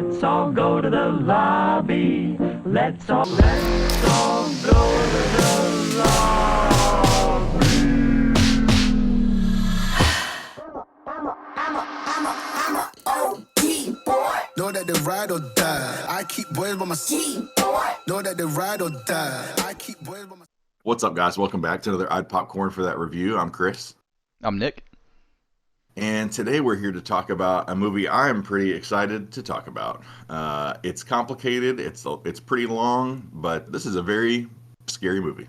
Let's all go to the lobby. Let's all go to the lobby. Know that they ride or die. I keep boys by my side. Know that they ride or die. I keep boys by my. What's up, guys? Welcome back to another I'd Popcorn for That review. I'm Chris. I'm Nick. And today we're here to talk about a movie I'm pretty excited to talk about. It's complicated, it's pretty long, but this is a very scary movie.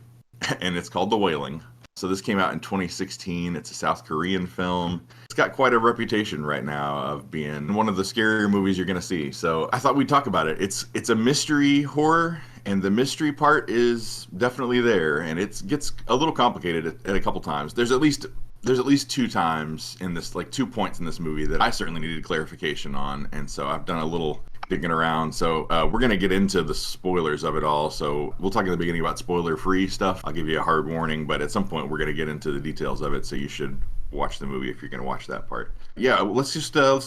And it's called The Wailing. So this came out in 2016. It's a South Korean film. It's got quite a reputation right now of being one of the scarier movies you're going to see. So I thought we'd talk about it. It's a mystery horror, and the mystery part is definitely there, and it gets a little complicated at a couple times. There's at least two times in this, like 2 points in this movie that I certainly needed clarification on, and so I've done a little digging around. So we're going to get into the spoilers of it all. So we'll talk in the beginning about spoiler-free stuff. I'll give you a hard warning, but at some point we're going to get into the details of it, so you should watch the movie if you're going to watch that part. Yeah, let's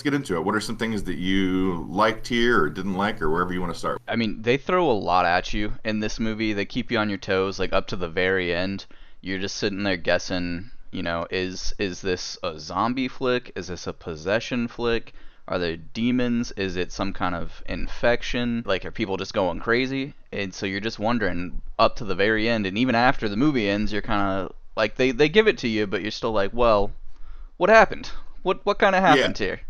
get into it. What are some things that you liked here or didn't like, or wherever you want to start? I mean, they throw a lot at you in this movie. They keep you on your toes, like up to the very end. You're just sitting there guessing, you know, is this a zombie flick? Is this a possession flick? Are there demons? Is it some kind of infection? Like, are people just going crazy? And so you're just wondering up to the very end, and even after the movie ends, you're kind of like, they give it to you, but you're still like, well, what happened? What kind of happened here?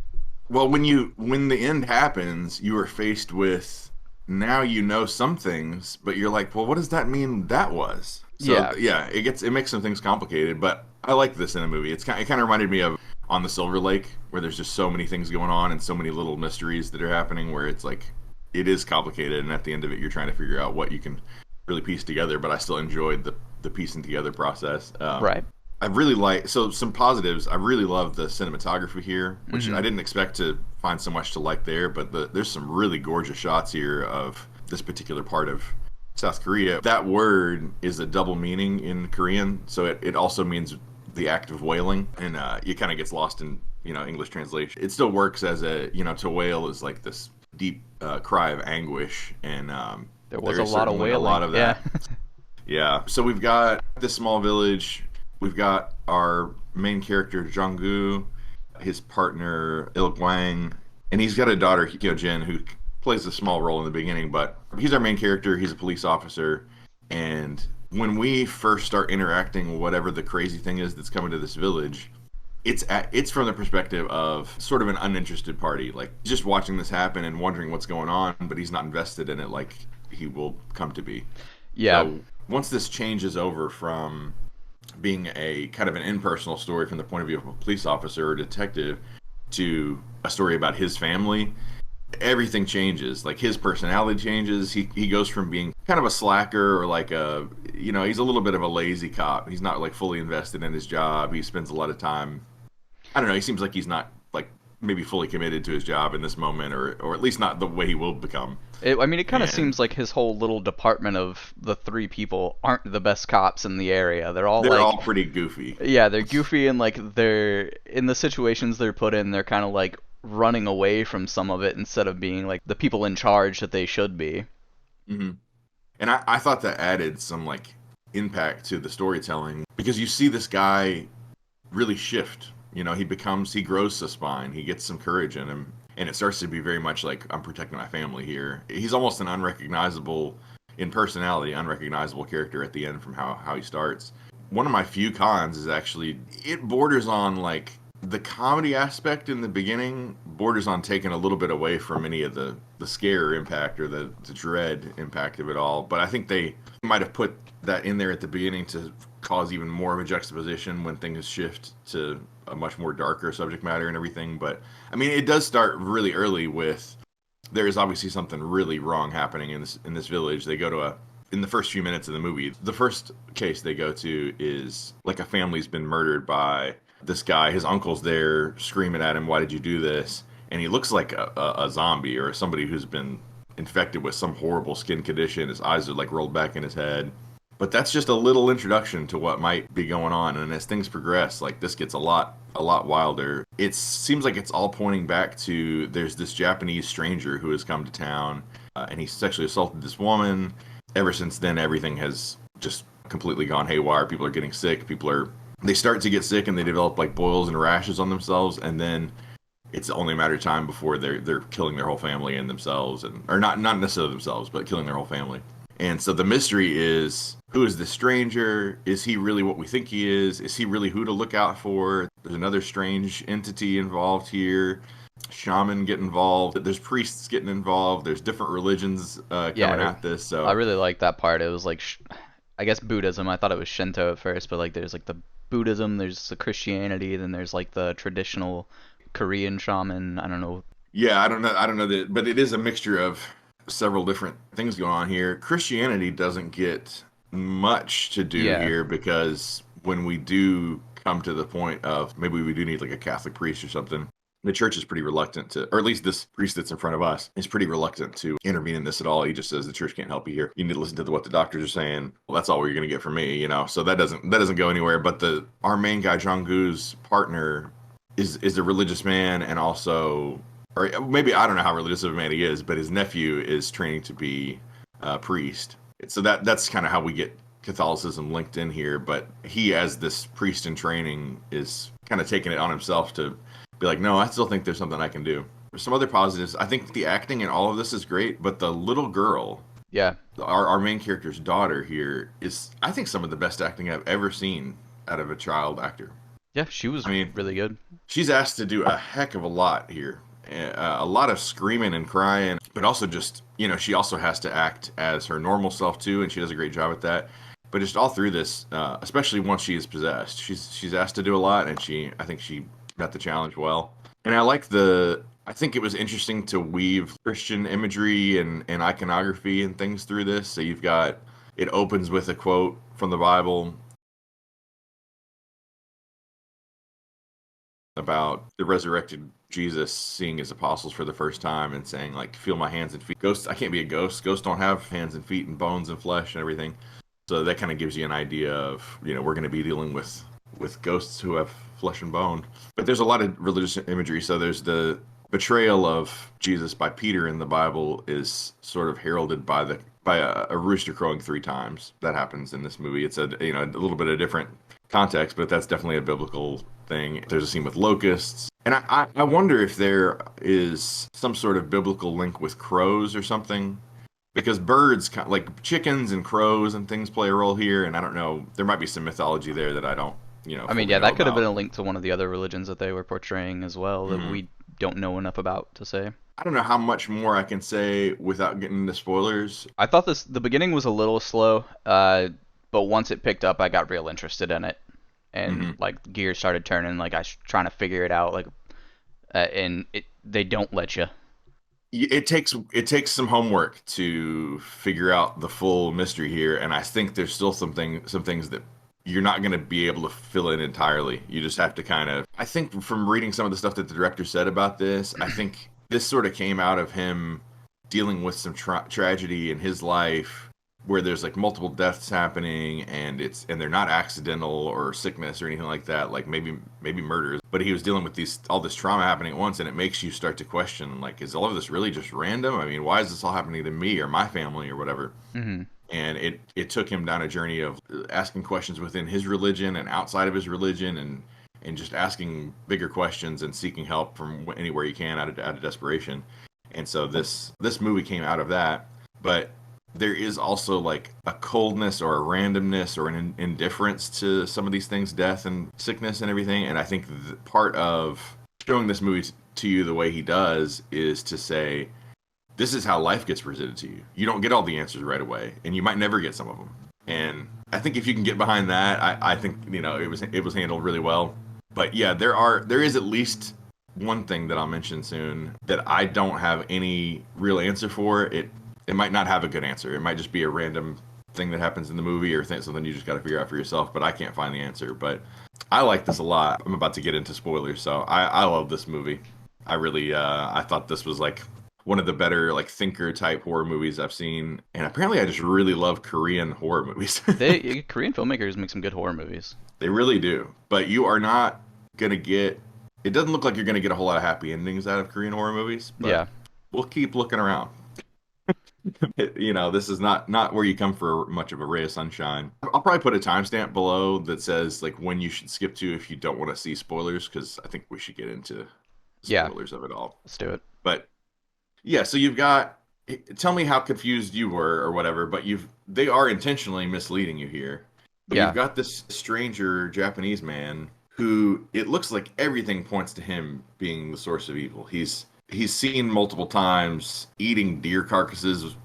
Well, when the end happens, you are faced with, now you know some things, but you're like, well, what does that mean that was? So, yeah, it makes some things complicated, but I like this in a movie. It kind of reminded me of On the Silver Lake, where there's just so many things going on and so many little mysteries that are happening, where it's like, it is complicated, and at the end of it, you're trying to figure out what you can really piece together, but I still enjoyed the piecing together process. Right. I really some positives. I really love the cinematography here, which I didn't expect to find so much to like there, but there's some really gorgeous shots here of this particular part of South Korea. That word is a double meaning in Korean, so it also means the act of wailing, and it kind of gets lost in, you know, English translation. It still works as a, you know, to wail is like this deep cry of anguish, and there was a lot of wailing. A lot of that. Yeah. So we've got this small village. We've got our main character Jung-gu, his partner Il-gwang, and he's got a daughter Hyo-jin who plays a small role in the beginning, but he's our main character. He's a police officer, and when we first start interacting with whatever the crazy thing is that's coming to this village, it's from the perspective of sort of an uninterested party, like just watching this happen and wondering what's going on, but he's not invested in it like he will come to be. Yeah. So once this changes over from being a kind of an impersonal story from the point of view of a police officer or detective to a story about his family, everything changes. Like, his personality changes. He goes from being kind of a slacker, or like a, you know, he's a little bit of a lazy cop. He's not like fully invested in his job. He spends a lot of time, I don't know, he seems like he's not like maybe fully committed to his job in this moment, or at least not the way he will become. It kind of seems like his whole little department of the three people aren't the best cops in the area. They're all pretty goofy. Yeah, they're goofy, and like they're in the situations they're put in, they're kind of like running away from some of it instead of being like the people in charge that they should be. Mm-hmm. And I thought that added some like impact to the storytelling, because you see this guy really shift. You know, he grows a spine, he gets some courage in him, and it starts to be very much like, I'm protecting my family here. He's almost an unrecognizable character at the end from how he starts. One of my few cons is actually, it borders on like, the comedy aspect in the beginning borders on taking a little bit away from any of the scare impact or the dread impact of it all. But I think they might have put that in there at the beginning to cause even more of a juxtaposition when things shift to a much more darker subject matter and everything. But I mean, it does start really early with, there is obviously something really wrong happening in this village. They go to in the first few minutes of the movie, the first case they go to is like a family's been murdered by this guy. His uncle's there screaming at him, "Why did you do this?" And he looks like a zombie, or somebody who's been infected with some horrible skin condition. His eyes are like rolled back in his head. But that's just a little introduction to what might be going on. And as things progress, like, this gets a lot a lot wilder. It seems like it's all pointing back to there's this Japanese stranger who has come to town, and he sexually assaulted this woman. Ever since then, everything has just completely gone haywire. People are getting sick. They start to get sick and they develop like boils and rashes on themselves, and then it's only a matter of time before they're killing their whole family and themselves, and or not necessarily themselves, but killing their whole family. And so the mystery is, who is this stranger? Is he really what we think he is? Is he really who to look out for? There's another strange entity involved here. Shaman get involved. There's priests getting involved. There's different religions coming Yeah, at this. I So really like that part. It was like, I guess Buddhism. I thought it was Shinto at first, but like there's like the Buddhism, there's the Christianity, then there's like the traditional Korean shaman. I don't know. yeah, I don't know that, but it is a mixture of several different things going on here. Christianity doesn't get much to do Yeah, here because when we do come to the point of maybe we do need like a Catholic priest or something, the church is pretty reluctant to, or at least this priest that's in front of us is pretty reluctant to intervene in this at all. He just says the church can't help you here. You need to listen to what the doctors are saying. Well, that's all you're going to get from me, you know. So that doesn't go anywhere. But our main guy, Jong-gu's partner, is a religious man, and also, or maybe I don't know how religious of a man he is, but his nephew is training to be a priest. So that's kind of how we get Catholicism linked in here. But he, as this priest in training, is kind of taking it on himself to be like, no, I still think there's something I can do. There's some other positives. I think the acting in all of this is great, but the little girl, yeah, our main character's daughter here, is, I think, some of the best acting I've ever seen out of a child actor. yeah. She was I mean, really good. she's asked to do a heck of a lot here. A lot of screaming and crying, but also just, you know, she also has to act as her normal self too, and she does a great job at that. But just all through this, especially once she is possessed, she's asked to do a lot, and I think she met the challenge well. And I think it was interesting to weave Christian imagery and iconography and things through this. So it opens with a quote from the Bible about the resurrected Jesus seeing his apostles for the first time and saying, like, feel my hands and feet. Ghosts, I can't be a ghost. Ghosts don't have hands and feet and bones and flesh and everything. So that kind of gives you an idea of, you know, we're going to be dealing with ghosts who have flesh and bone. But there's a lot of religious imagery. So there's the betrayal of Jesus by Peter in the Bible is sort of heralded by a rooster crowing 3 times. That happens in this movie. It's a little bit of different context, but that's definitely a biblical thing. There's a scene with locusts. And I wonder if there is some sort of biblical link with crows or something. Because birds, like chickens and crows and things, play a role here. And I don't know, there might be some mythology there that I don't, I mean, fully yeah, know that could have been about. a link to one of the other religions that they were portraying as well that Mhm. we don't know enough about to say. I don't know how much more I can say without getting into spoilers. I thought the beginning was a little slow, but once it picked up, I got real interested in it, and Hmm. like gears started turning, like I was trying to figure it out, like, and they don't let you. It takes some homework to figure out the full mystery here, and I think there's still some things that you're not going to be able to fill in entirely. You just have to kind of. I think from reading some of the stuff that the director said about this, I think this sort of came out of him dealing with some tragedy in his life where there's like multiple deaths happening, and they're not accidental or sickness or anything like that, like maybe murders, but he was dealing with all this trauma happening at once, and it makes you start to question, like, is all of this really just random? I mean, why is this all happening to me or my family or whatever? Hmm. And it took him down a journey of asking questions within his religion and outside of his religion, and just asking bigger questions and seeking help from anywhere he can out of desperation. And so this movie came out of that. But there is also like a coldness or a randomness or an indifference to some of these things, death and sickness and everything. And I think part of showing this movie to you the way he does is to say, this is how life gets presented to you. You don't get all the answers right away, and you might never get some of them. And I think if you can get behind that, I think, it was handled really well. But yeah, there is at least one thing that I'll mention soon that I don't have any real answer for. It might not have a good answer. It might just be a random thing that happens in the movie, or something you just got to figure out for yourself. But I can't find the answer. But I like this a lot. I'm about to get into spoilers, so I love this movie. I really I thought this was like one of the better like thinker type horror movies I've seen. And apparently I just really love Korean horror movies. They Korean filmmakers make some good horror movies. They really do. But you are not gonna get. It doesn't look like you're gonna get a whole lot of happy endings out of Korean horror movies, but Yeah. we'll keep looking around. This is not where you come for much of a ray of sunshine. I'll probably put a timestamp below that says like when you should skip to if you don't want to see spoilers, because I think we should get into Yeah. spoilers of it all. Let's do it. But yeah, so you've got. Tell me how confused you were or whatever, but they are intentionally misleading you here. But you've Yeah. got this stranger Japanese man who it looks like everything points to him being the source of evil. He's seen multiple times eating deer carcasses,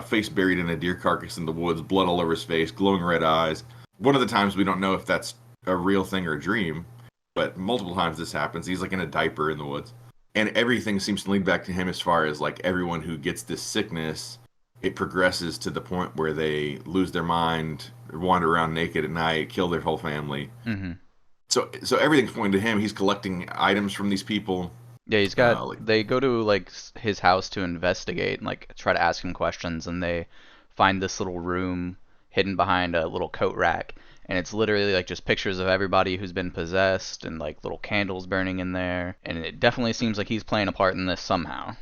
face buried in a deer carcass in the woods, blood all over his face, glowing red eyes. One of the times we don't know if that's a real thing or a dream, but multiple times this happens. He's like in a diaper in the woods. And everything seems to lead back to him as far as like everyone who gets this sickness, it progresses to the point where they lose their mind, wander around naked at night, kill their whole family. Mm-hmm. So everything's pointing to him. He's collecting items from these people. Yeah, he's got. They go to like his house to investigate and like try to ask him questions, and they find this little room hidden behind a little coat rack, and it's literally like just pictures of everybody who's been possessed and like little candles burning in there, and it definitely seems like he's playing a part in this somehow.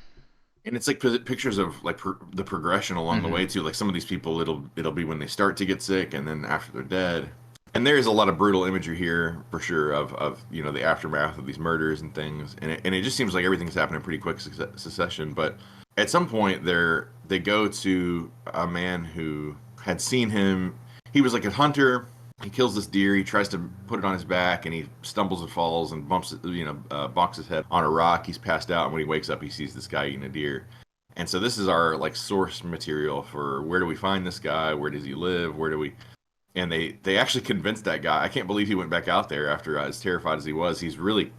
And it's like pictures of like the progression along the way too. Like some of these people, it'll be when they start to get sick, and then after they're dead. And there is a lot of brutal imagery here for sure of the aftermath of these murders and things. And it just seems like everything's happening in pretty quick succession. But at some point, they go to a man who had seen him. He was like a hunter. He kills this deer. He tries to put it on his back, and he stumbles and falls and bonks his head on a rock. He's passed out, and when he wakes up, he sees this guy eating a deer. And so this is our like source material for where do we find this guy? Where does he live? Where do we? And they actually convinced that guy. I can't believe he went back out there after as terrified as he was. He's really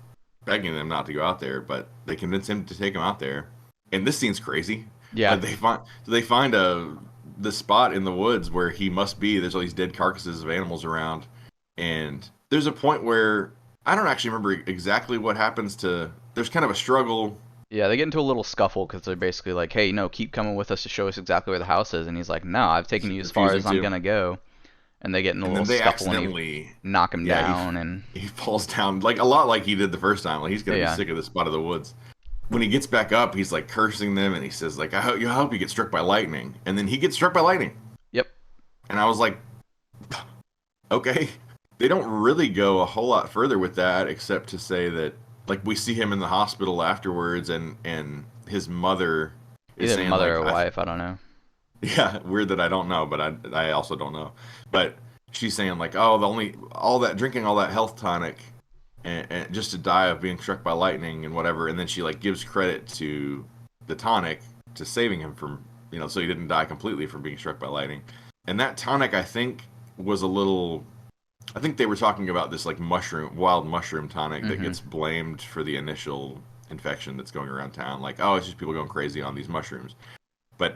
begging them not to go out there, but they convinced him to take him out there. And this scene's crazy. Yeah. They find the spot in the woods where he must be. There's all these dead carcasses of animals around, and there's a point where I don't actually remember exactly what happens to. There's kind of a struggle. Yeah, they get into a little scuffle because they're basically like, "Hey, no, keep coming with us to show us exactly where the house is," and he's like, "No, I've taken you as far as I'm gonna go." And they get in a little scuffle and he knock him down, and he falls down like a lot like he did the first time. Like he's gonna be sick of this spot of the woods. When he gets back up, he's like cursing them, and he says like, I hope you get struck by lightning." And then he gets struck by lightning. Yep. And I was like, okay. They don't really go a whole lot further with that, except to say that like we see him in the hospital afterwards, and his mother is either saying mother like, or wife, I don't know. Yeah, weird that I don't know, but I also don't know. But she's saying like, oh, all that drinking all that health tonic, and just to die of being struck by lightning and whatever, and then she like gives credit to the tonic to saving him from so he didn't die completely from being struck by lightning. And that tonic I think was a little. I think they were talking about this like wild mushroom tonic that gets blamed for the initial infection that's going around town. Like, oh, it's just people going crazy on these mushrooms, but.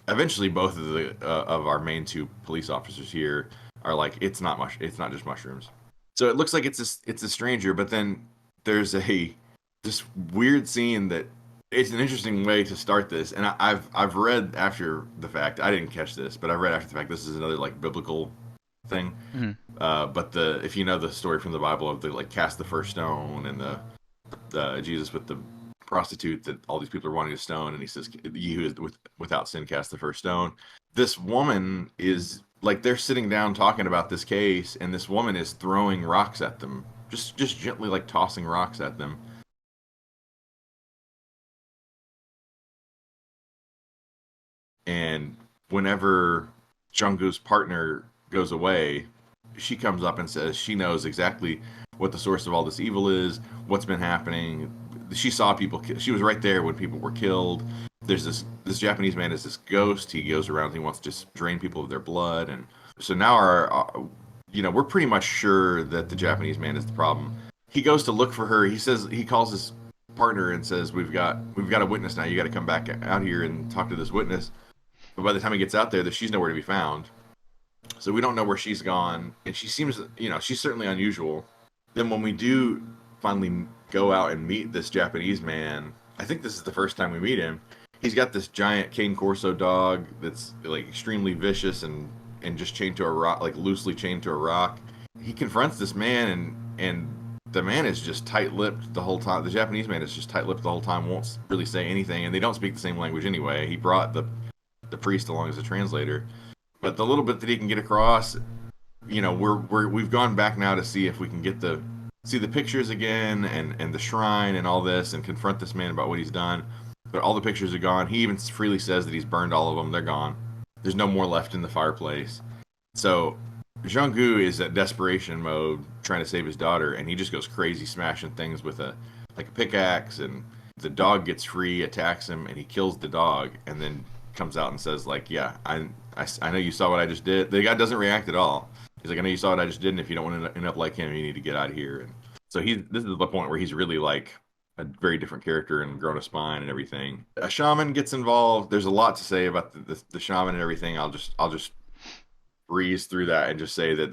Eventually, both of our main two police officers here are like, it's not just mushrooms. So it looks like it's a stranger, but then there's this weird scene that it's an interesting way to start this. And I've read after the fact. I didn't catch this, but I've read after the fact. This is another like biblical thing. But if you know the story from the Bible of the like cast the first stone and the Jesus with the prostitute that all these people are wanting to stone, and he says, "Ye who is without sin cast the first stone." This woman is like they're sitting down talking about this case, and this woman is throwing rocks at them, just gently like tossing rocks at them. And whenever Jungkook's partner goes away, she comes up and says she knows exactly what the source of all this evil is, what's been happening. She saw people. She was right there when people were killed. There's this Japanese man is this ghost. He goes around. He wants to just drain people of their blood, and so now we're pretty much sure that the Japanese man is the problem. He goes to look for her. He calls his partner and says, "We've got a witness now. You got to come back out here and talk to this witness." But by the time he gets out there, she's nowhere to be found. So we don't know where she's gone, and she seems she's certainly unusual. Then when we do finally go out and meet this Japanese man, I think this is the first time we meet him. He's got this giant Cane Corso dog that's like extremely vicious and just chained to a rock, like loosely chained to a rock. He confronts this man, and the man is just tight-lipped the whole time. The Japanese man is just tight-lipped the whole time, won't really say anything, and they don't speak the same language anyway. He brought the priest along as a translator, but the little bit that he can get across, you know, we've gone back now to see if we can see the pictures again and the shrine and all this and confront this man about what he's done. But all the pictures are gone. He even freely says that he's burned all of them. They're gone. There's no more left in the fireplace. So Jung-gu is at desperation mode trying to save his daughter, and he just goes crazy smashing things with a pickaxe, and the dog gets free, attacks him, and he kills the dog, and then comes out and says, like, yeah, I know you saw what I just did. The guy doesn't react at all. He's like, I know you saw what I just did, and if you don't want to end up like him, you need to get out of here. And so this is the point where he's really like a very different character and grown a spine and everything. A shaman gets involved. There's a lot to say about the shaman and everything. I'll just breeze through that and just say that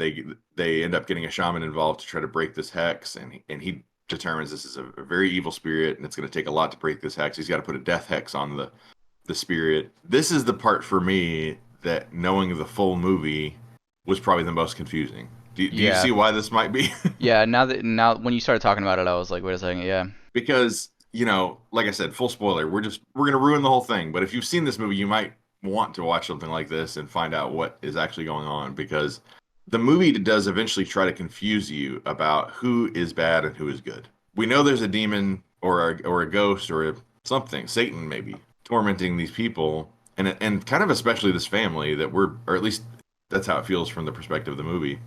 they end up getting a shaman involved to try to break this hex, and he determines this is a very evil spirit, and it's going to take a lot to break this hex. He's got to put a death hex on the spirit. This is the part for me that, knowing the full movie, was probably the most confusing. Do you see why this might be? Yeah, now when you started talking about it, I was like, wait a second, yeah. Because, you know, like I said, full spoiler, we're going to ruin the whole thing. But if you've seen this movie, you might want to watch something like this and find out what is actually going on, because the movie does eventually try to confuse you about who is bad and who is good. We know there's a demon or a ghost or something, Satan maybe, tormenting these people, and kind of especially this family or at least that's how it feels from the perspective of the movie.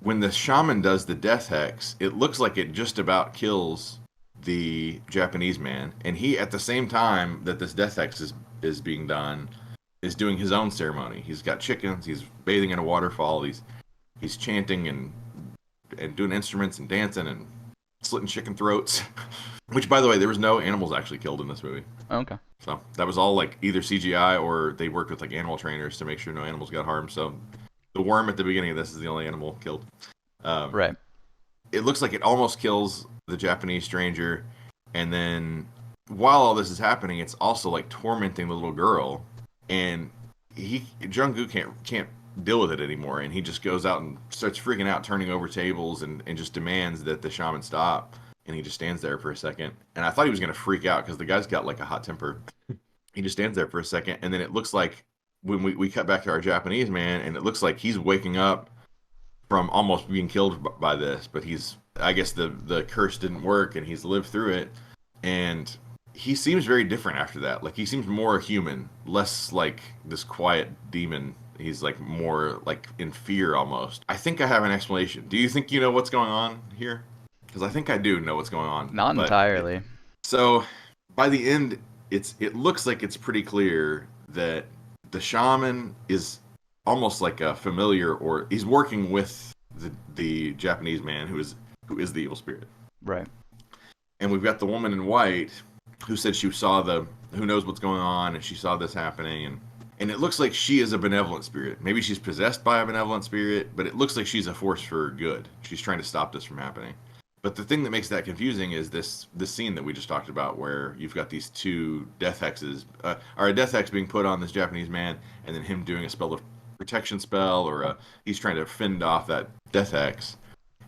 When the shaman does the death hex, it looks like it just about kills the Japanese man, and he, at the same time that this death hex is being done, is doing his own ceremony. He's got chickens, he's bathing in a waterfall, he's chanting and doing instruments and dancing and slitting chicken throats. Which, by the way, there was no animals actually killed in this movie. Okay. So that was all like either CGI or they worked with like animal trainers to make sure no animals got harmed. So the worm at the beginning of this is the only animal killed. Right. It looks like it almost kills the Japanese stranger, and then while all this is happening, it's also like tormenting the little girl, and Jung-gu can't deal with it anymore, and he just goes out and starts freaking out, turning over tables, and just demands that the shaman stop. And he just stands there for a second, and I thought he was gonna freak out because the guy's got like a hot temper. He just stands there for a second, and then it looks like when we cut back to our Japanese man, and it looks like he's waking up from almost being killed by this, but I guess the curse didn't work, and he's lived through it, and he seems very different after that. Like, he seems more human, less like this quiet demon. He's like more like in fear almost. I think I have an explanation. Do you think you know what's going on here? Because I think I do know what's going on. Not entirely. So by the end, it looks like it's pretty clear that the shaman is almost like a familiar, or he's working with the Japanese man who is the evil spirit. Right. And we've got the woman in white who said she saw who knows what's going on, and she saw this happening, and it looks like she is a benevolent spirit. Maybe she's possessed by a benevolent spirit, but it looks like she's a force for good. She's trying to stop this from happening. But the thing that makes that confusing is this scene that we just talked about, where you've got these two death hexes, or a death hex being put on this Japanese man, and then him doing a spell of protection spell, or he's trying to fend off that death hex.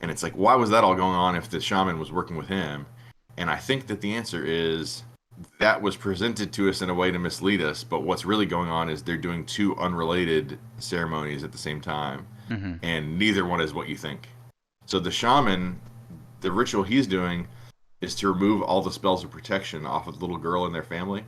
And it's like, why was that all going on if the shaman was working with him? And I think that the answer is that was presented to us in a way to mislead us, but what's really going on is they're doing two unrelated ceremonies at the same time, and neither one is what you think. So the shaman, the ritual he's doing is to remove all the spells of protection off of the little girl and their family.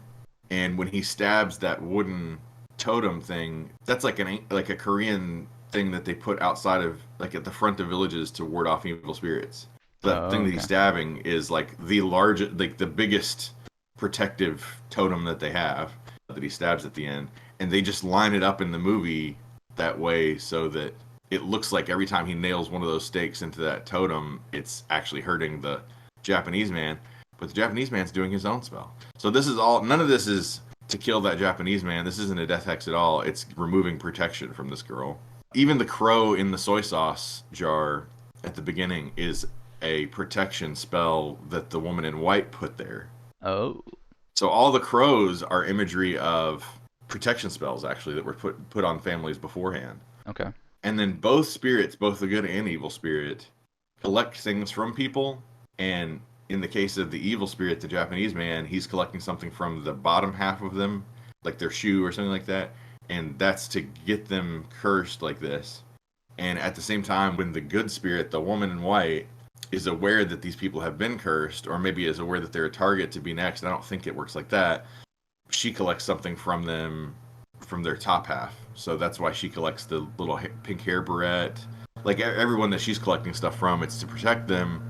And when he stabs that wooden totem thing, that's like a Korean thing that they put outside of, like, at the front of villages to ward off evil spirits. That thing that he's stabbing is like the largest, like the biggest protective totem that they have, that he stabs at the end. And they just line it up in the movie that way so that it looks like every time he nails one of those stakes into that totem, it's actually hurting the Japanese man. But the Japanese man's doing his own spell. So none of this is to kill that Japanese man. This isn't a death hex at all. It's removing protection from this girl. Even the crow in the soy sauce jar at the beginning is a protection spell that the woman in white put there. Oh. So all the crows are imagery of protection spells, actually, that were put on families beforehand. Okay. And then both spirits, both the good and evil spirit, collect things from people And in the case of the evil spirit, the Japanese man, he's collecting something from the bottom half of them, like their shoe or something like that. And that's to get them cursed like this. And at the same time, when the good spirit, the woman in white, is aware that these people have been cursed, or maybe is aware that they're a target to be next, I don't think it works like that. She collects something from them from their top half. So that's why she collects the little pink hair barrette. Like everyone that she's collecting stuff from, it's to protect them,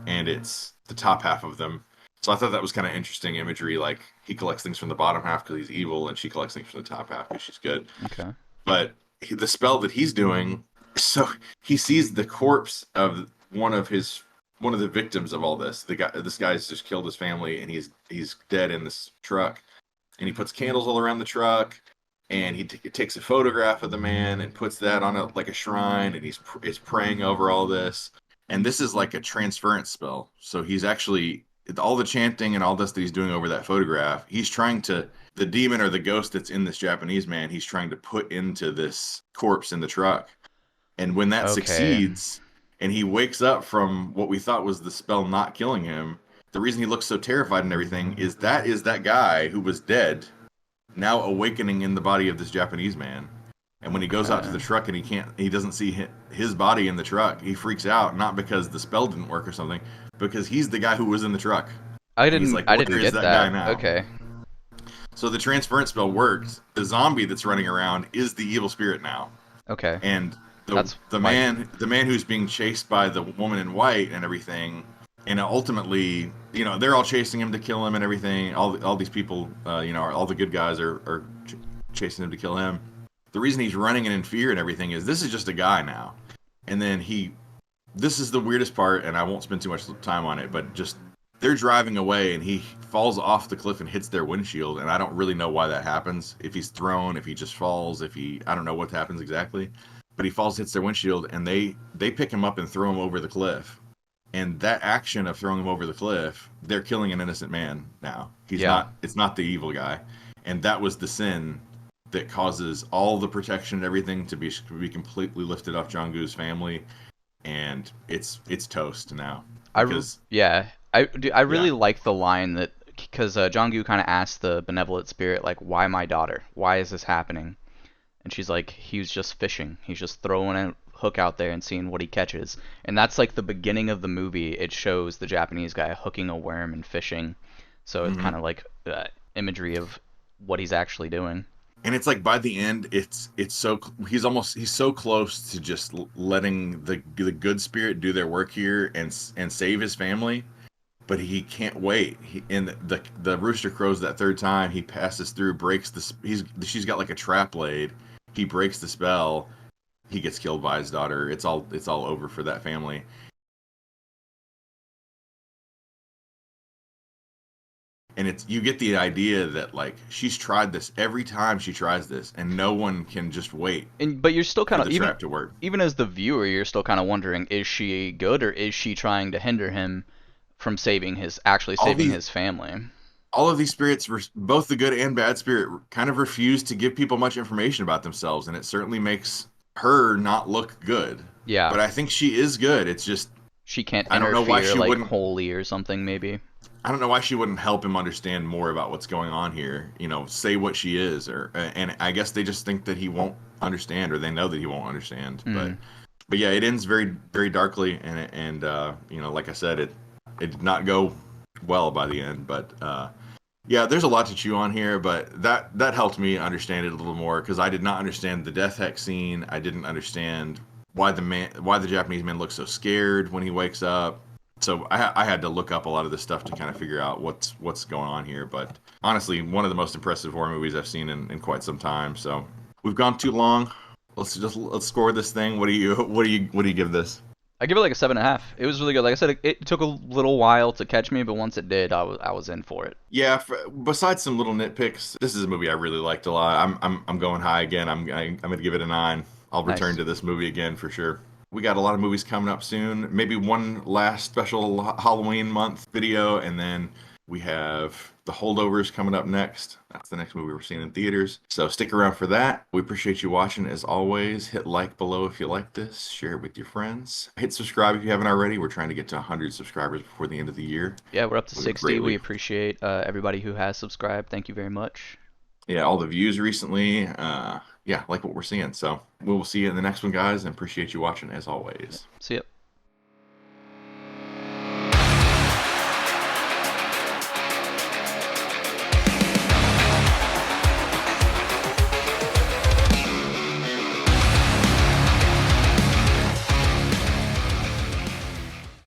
and it's the top half of them. So I thought that was kind of interesting imagery. Like he collects things from the bottom half because he's evil, and she collects things from the top half because she's good. Okay. But the spell that he's doing, so he sees the corpse of one of the victims of all this. This guy's just killed his family, and he's dead in this truck. And he puts candles all around the truck, and he takes a photograph of the man and puts that on like a shrine, and he's praying over all this. And this is like a transference spell. So he's actually all the chanting and all this that he's doing over that photograph. He's trying to the demon or the ghost that's in this Japanese man. He's trying to put into this corpse in the truck. And when that Okay. succeeds, and he wakes up from what we thought was the spell not killing him, the reason he looks so terrified and everything is that guy who was dead now awakening in the body of this Japanese man. And when he goes out to the truck and he doesn't see his body in the truck, he freaks out, not because the spell didn't work or something, because he's the guy who was in the truck. I And he's didn't like, I where didn't is get that guy that. now? Okay. So the transference spell works. The zombie that's running around is the evil spirit now. Okay. And That's the my man who's being chased by the woman in white and everything, and ultimately, they're all chasing him to kill him and everything. All these people, all the good guys are chasing him to kill him. The reason he's running and in fear and everything is this is just a guy now. And then this is the weirdest part, and I won't spend too much time on it, but just they're driving away and he falls off the cliff and hits their windshield, and I don't really know why that happens. If he's thrown, if he just falls, I don't know what happens exactly. But he falls, hits their windshield, and they pick him up and throw him over the cliff. And that action of throwing him over the cliff, they're killing an innocent man now. It's not the evil guy. And that was the sin that causes all the protection and everything to be completely lifted off Jong-goo's family. And it's toast now. Because, I really like the line that because Jong-gu kind of asked the benevolent spirit like, why my daughter? Why is this happening? And she's like, he's just fishing. He's just throwing a hook out there and seeing what he catches. And that's like the beginning of the movie. It shows the Japanese guy hooking a worm and fishing. So it's kind of like imagery of what he's actually doing. and it's like by the end, he's so close to just letting the good spirit do their work here and save his family, but he can't wait. And the rooster crows that third time. He passes through, breaks she's got like a trap laid. He breaks the spell. He gets killed by his daughter. It's all over for that family. And you get the idea that like she's tried this every time she tries this, and no one can just wait. But you're still kind for of the trap to work. even as the viewer, you're still kind of wondering: is she good or is she trying to hinder him from saving his family? All of these spirits, both the good and bad spirit, kind of refuse to give people much information about themselves, and it certainly makes her not look good. Yeah. But I think she is good. It's just She can't I don't know why interfere she like wouldn't. wholly or something, maybe. I don't know why she wouldn't help him understand more about what's going on here. Say what she is, and I guess they just think that he won't understand, or they know that he won't understand. But yeah, it ends very, very darkly, and like I said, it did not go well by the end. But yeah, there's a lot to chew on here, but that helped me understand it a little more, because I did not understand the death hex scene. I didn't understand why the Japanese man looks so scared when he wakes up. So I had to look up a lot of this stuff to kind of figure out what's going on here. But honestly, one of the most impressive horror movies I've seen in quite some time. So we've gone too long. Let's score this thing. What do you give this? I give it like a 7.5. It was really good. Like I said, it took a little while to catch me, but once it did, I was in for it. Yeah. Besides some little nitpicks, this is a movie I really liked a lot. I'm going high again. I'm gonna give it a 9. I'll return Nice. to this movie again for sure. We got a lot of movies coming up soon. Maybe one last special Halloween month video, and then We have The Holdovers coming up next. That's the next movie we're seeing in theaters. So stick around for that. We appreciate you watching as always. Hit like below if you like this. Share it with your friends. Hit subscribe if you haven't already. We're trying to get to 100 subscribers before the end of the year. Yeah, we're up to We would 60. We greatly, appreciate everybody who has subscribed. Thank you very much. yeah, all the views recently. Yeah, like what we're seeing. So we will see you in the next one, guys, and appreciate you watching as always. See ya.